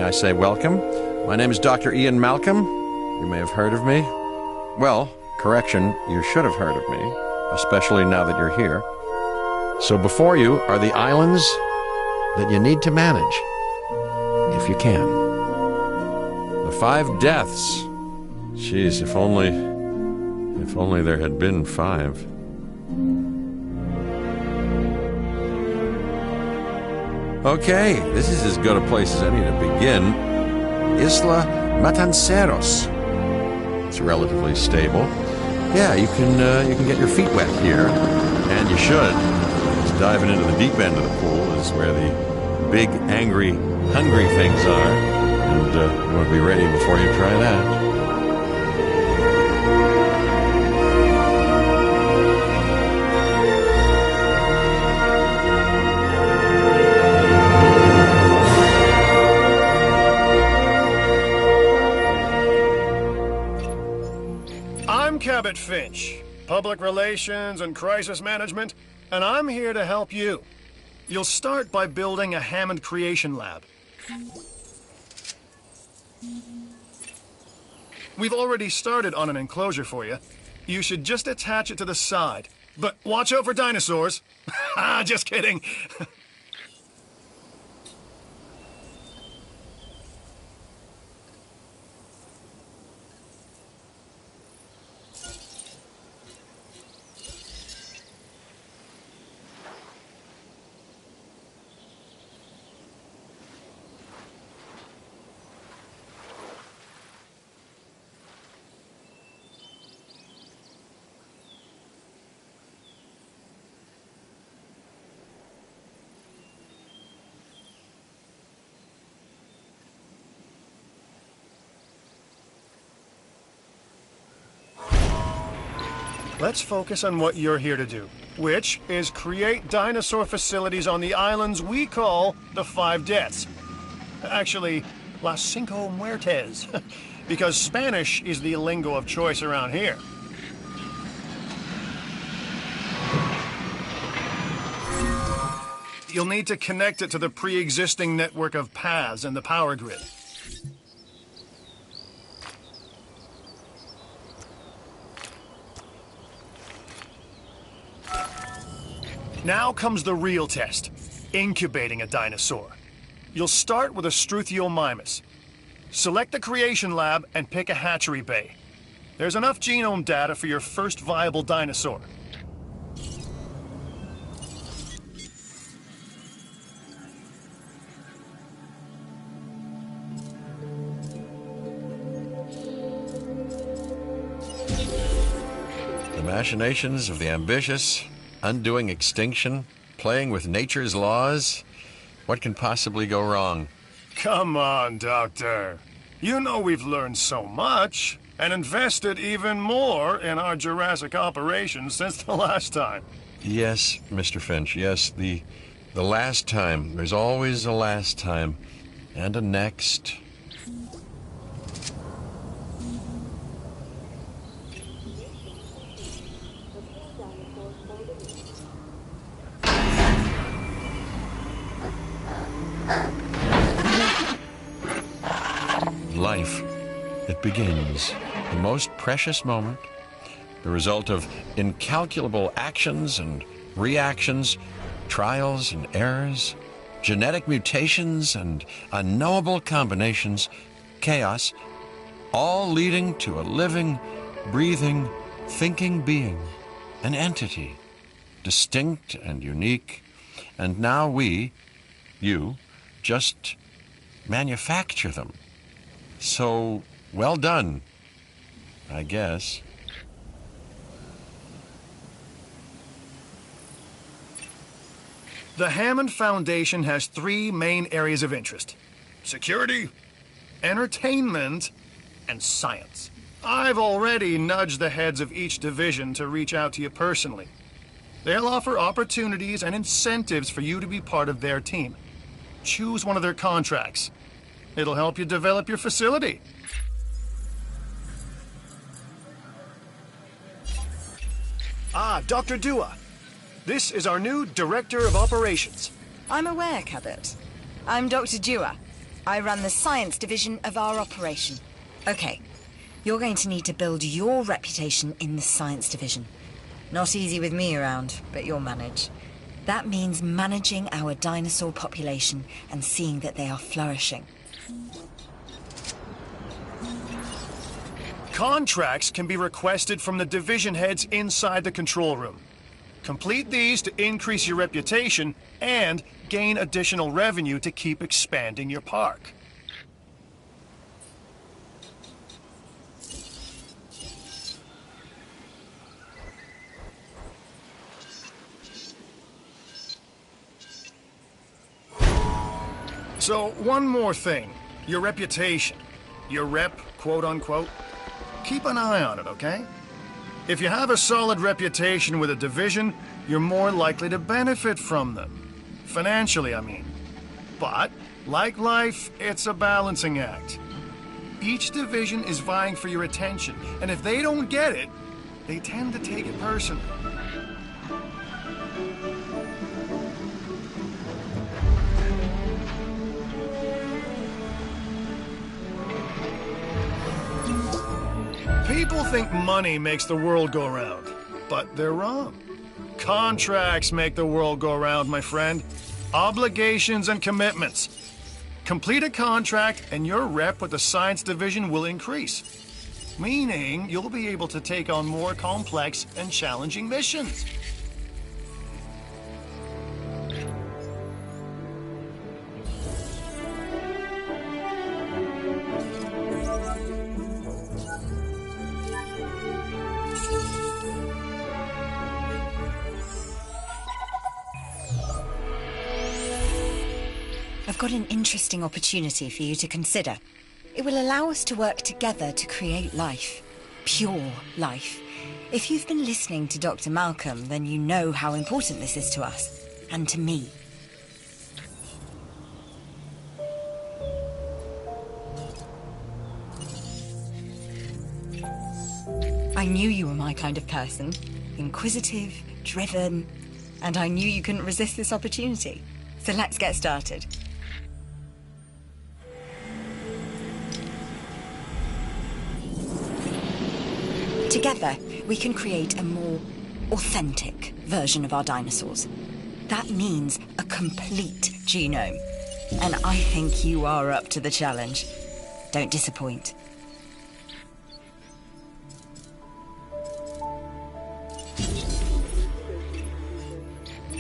I say welcome. My name is Dr. Ian Malcolm. You may have heard of me. Well, correction, you should have heard of me, especially now that you're here. So before you are the islands that you need to manage, if you can. The 5 deaths. Jeez, if only there had been 5. Okay, this is as good a place as any to begin. Isla Matanceros. It's relatively stable. Yeah, you can get your feet wet here, and you should. Just diving into the deep end of the pool is where the big, angry, hungry things are, and you want to be ready before you try that. Cabot Finch, Public Relations and Crisis Management, and I'm here to help you. You'll start by building a Hammond Creation Lab. We've already started on an enclosure for you. You should just attach it to the side. But watch out for dinosaurs. Just kidding. Let's focus on what you're here to do, which is create dinosaur facilities on the islands we call the 5 Deaths. Actually, Las Cinco Muertes, because Spanish is the lingo of choice around here. You'll need to connect it to the pre-existing network of paths in the power grid. Now comes the real test, incubating a dinosaur. You'll start with a Struthiomimus. Select the creation lab and pick a hatchery bay. There's enough genome data for your first viable dinosaur. The machinations of the ambitious, undoing extinction, playing with nature's laws. What can possibly go wrong? Come on, Doctor. You know we've learned so much and invested even more in our Jurassic operations since the last time. Yes, Mr. Finch, yes, the last time. There's always a last time. And a next. Life, it begins, the most precious moment, the result of incalculable actions and reactions, trials and errors, genetic mutations and unknowable combinations, chaos, all leading to a living, breathing, thinking being, an entity, distinct and unique, and now we, you, just manufacture them. So, well done, I guess. The Hammond Foundation has 3 main areas of interest: security, entertainment, and science. I've already nudged the heads of each division to reach out to you personally. They'll offer opportunities and incentives for you to be part of their team. Choose one of their contracts. It'll help you develop your facility. Dr. Dua. This is our new Director of Operations. I'm aware, Cabot. I'm Dr. Dua. I run the science division of our operation. Okay, you're going to need to build your reputation in the science division. Not easy with me around, but you'll manage. That means managing our dinosaur population and seeing that they are flourishing. Contracts can be requested from the division heads inside the control room. Complete these to increase your reputation and gain additional revenue to keep expanding your park. So, one more thing. Your reputation. Your rep, quote-unquote. Keep an eye on it, okay? If you have a solid reputation with a division, you're more likely to benefit from them. Financially, I mean. But, like life, it's a balancing act. Each division is vying for your attention, and if they don't get it, they tend to take it personally. People think money makes the world go round, but they're wrong. Contracts make the world go round, my friend. Obligations and commitments. Complete a contract and your rep with the science division will increase. Meaning you'll be able to take on more complex and challenging missions. I've got an interesting opportunity for you to consider. It will allow us to work together to create life. Pure life. If you've been listening to Dr. Malcolm, then you know how important this is to us. And to me. I knew you were my kind of person. Inquisitive, driven, and I knew you couldn't resist this opportunity. So let's get started. Together, we can create a more authentic version of our dinosaurs. That means a complete genome. And I think you are up to the challenge. Don't disappoint.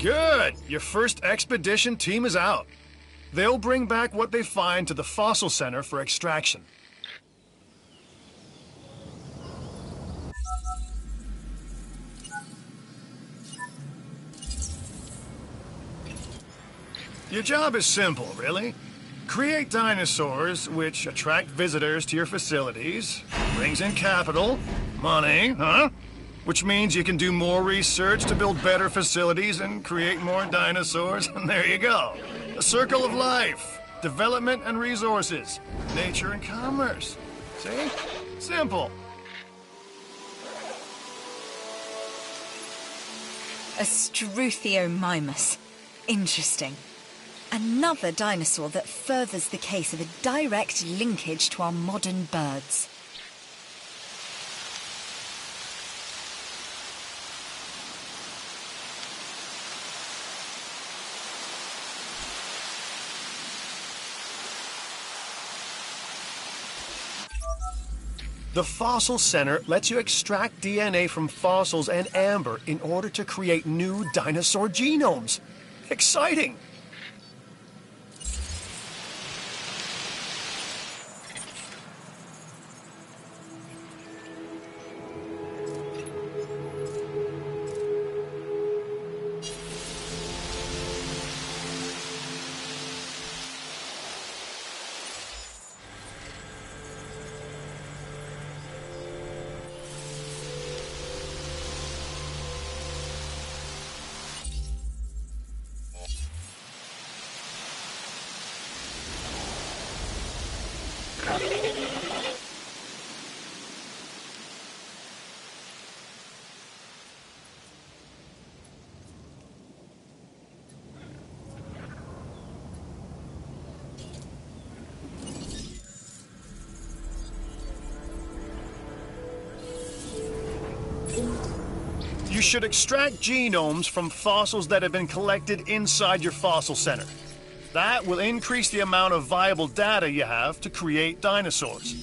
Good! Your first expedition team is out. They'll bring back what they find to the fossil center for extraction. Your job is simple, really. Create dinosaurs which attract visitors to your facilities, brings in capital, money, which means you can do more research to build better facilities and create more dinosaurs, and there you go. A circle of life, development and resources, nature and commerce. See? Simple. A Struthiomimus. Interesting. Another dinosaur that furthers the case of a direct linkage to our modern birds. The Fossil Center lets you extract DNA from fossils and amber in order to create new dinosaur genomes. Exciting! You should extract genomes from fossils that have been collected inside your fossil center. That will increase the amount of viable data you have to create dinosaurs.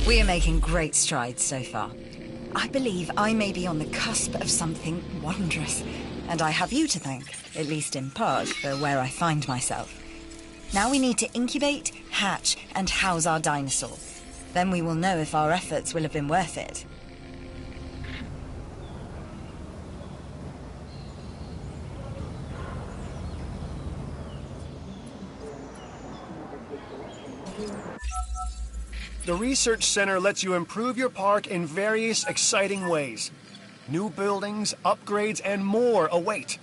We are making great strides so far. I believe I may be on the cusp of something wondrous, and I have you to thank, at least in part, for where I find myself. Now we need to incubate, hatch, and house our dinosaur. Then we will know if our efforts will have been worth it. The Research Center lets you improve your park in various exciting ways. New buildings, upgrades, and more await.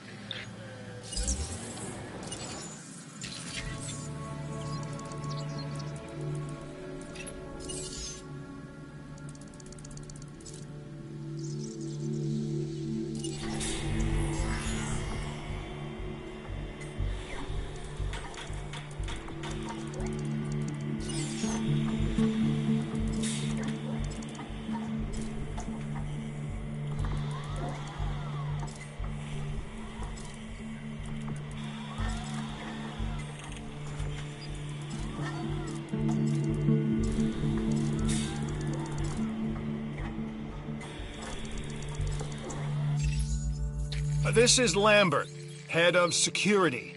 This is Lambert, head of security.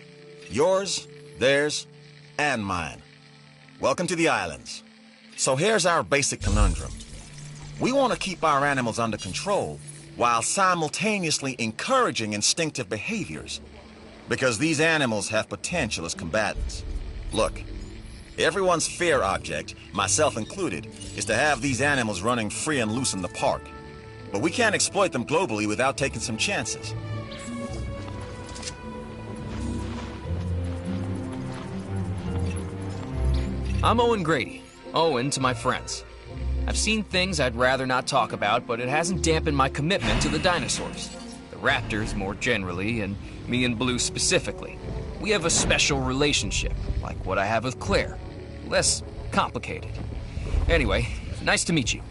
Yours, theirs, and mine. Welcome to the islands. So here's our basic conundrum. We want to keep our animals under control while simultaneously encouraging instinctive behaviors, because these animals have potential as combatants. Look, everyone's fear object, myself included, is to have these animals running free and loose in the park. But we can't exploit them globally without taking some chances. I'm Owen Grady. Owen to my friends. I've seen things I'd rather not talk about, but it hasn't dampened my commitment to the dinosaurs. The raptors more generally, and me and Blue specifically. We have a special relationship, like what I have with Claire. Less complicated. Anyway, nice to meet you.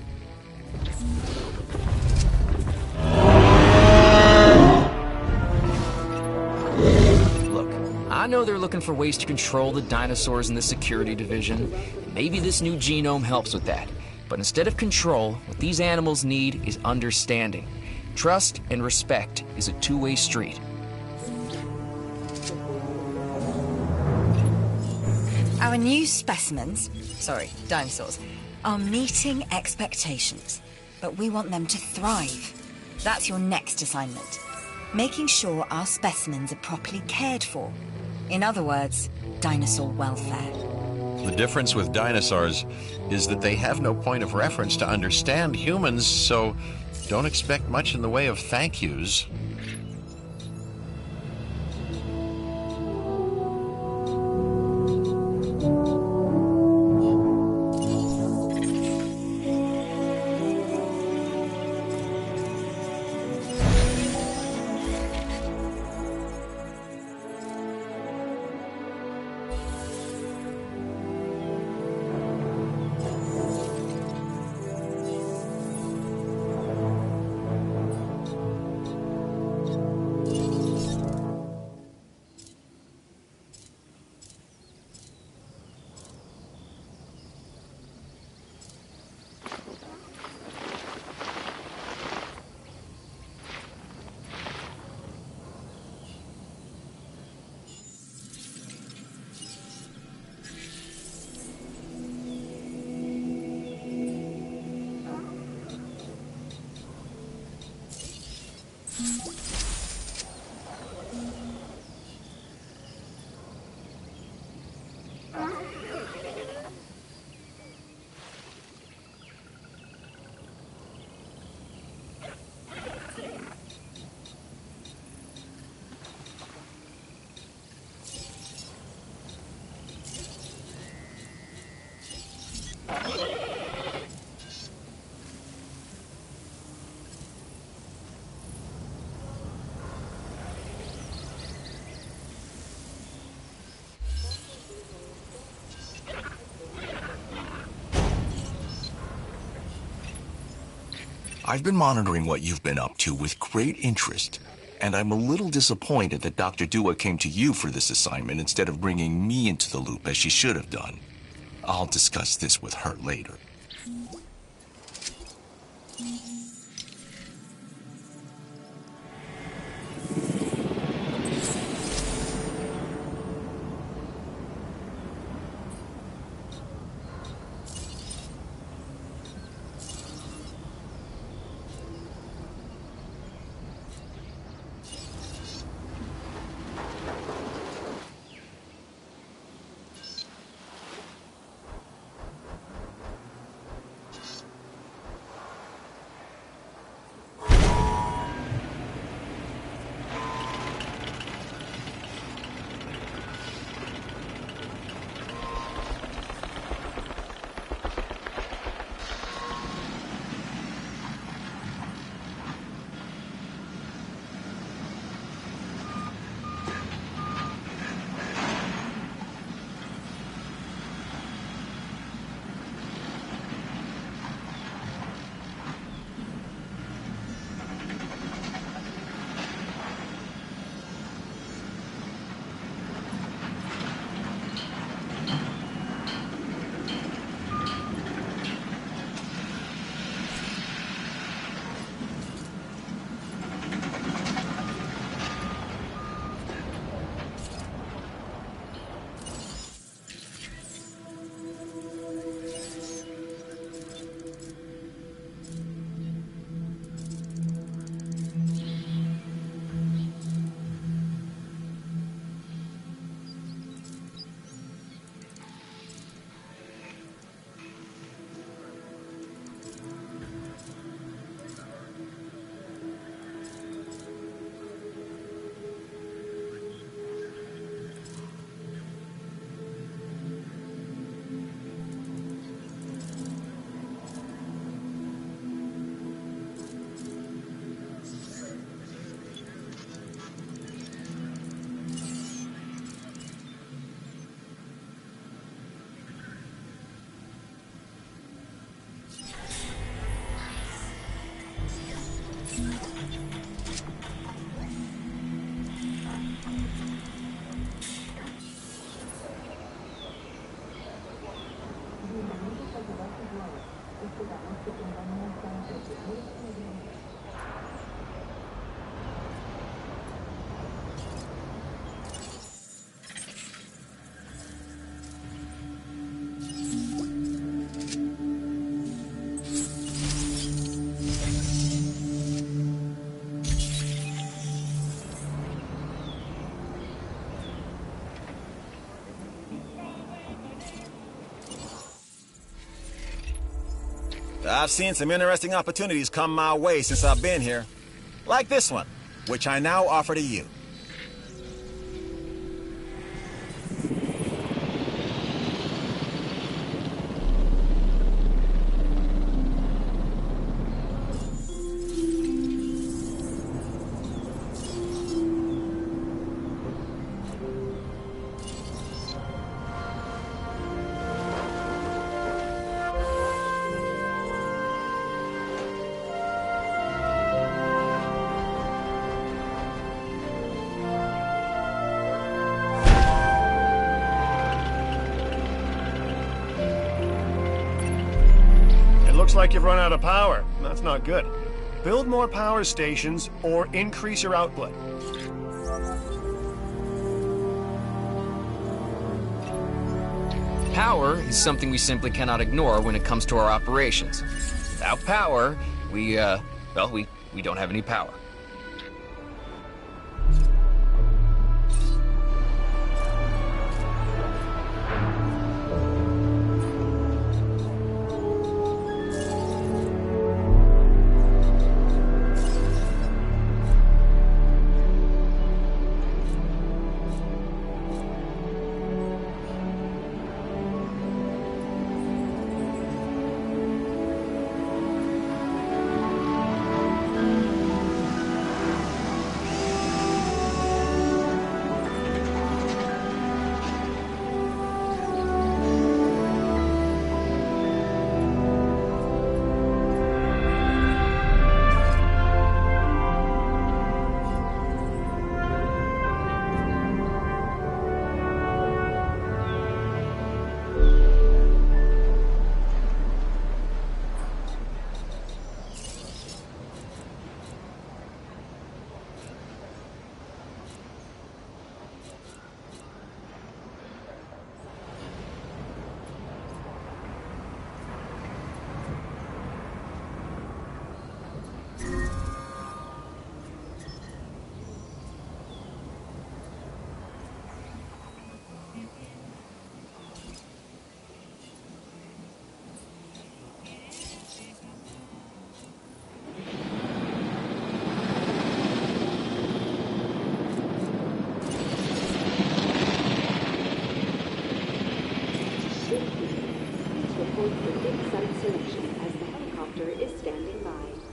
I know they're looking for ways to control the dinosaurs in the security division. Maybe this new genome helps with that. But instead of control, what these animals need is understanding. Trust and respect is a two-way street. Our new specimens, dinosaurs, are meeting expectations. But we want them to thrive. That's your next assignment. Making sure our specimens are properly cared for. In other words, dinosaur welfare. The difference with dinosaurs is that they have no point of reference to understand humans, so don't expect much in the way of thank yous. I've been monitoring what you've been up to with great interest, and I'm a little disappointed that Dr. Dua came to you for this assignment instead of bringing me into the loop as she should have done. I'll discuss this with her later. I've seen some interesting opportunities come my way since I've been here. Like this one, which I now offer to you. Looks like you've run out of power. That's not good. Build more power stations or increase your output. Power is something we simply cannot ignore when it comes to our operations. Without power, we don't have any power. report for dig site selection as the helicopter is standing by.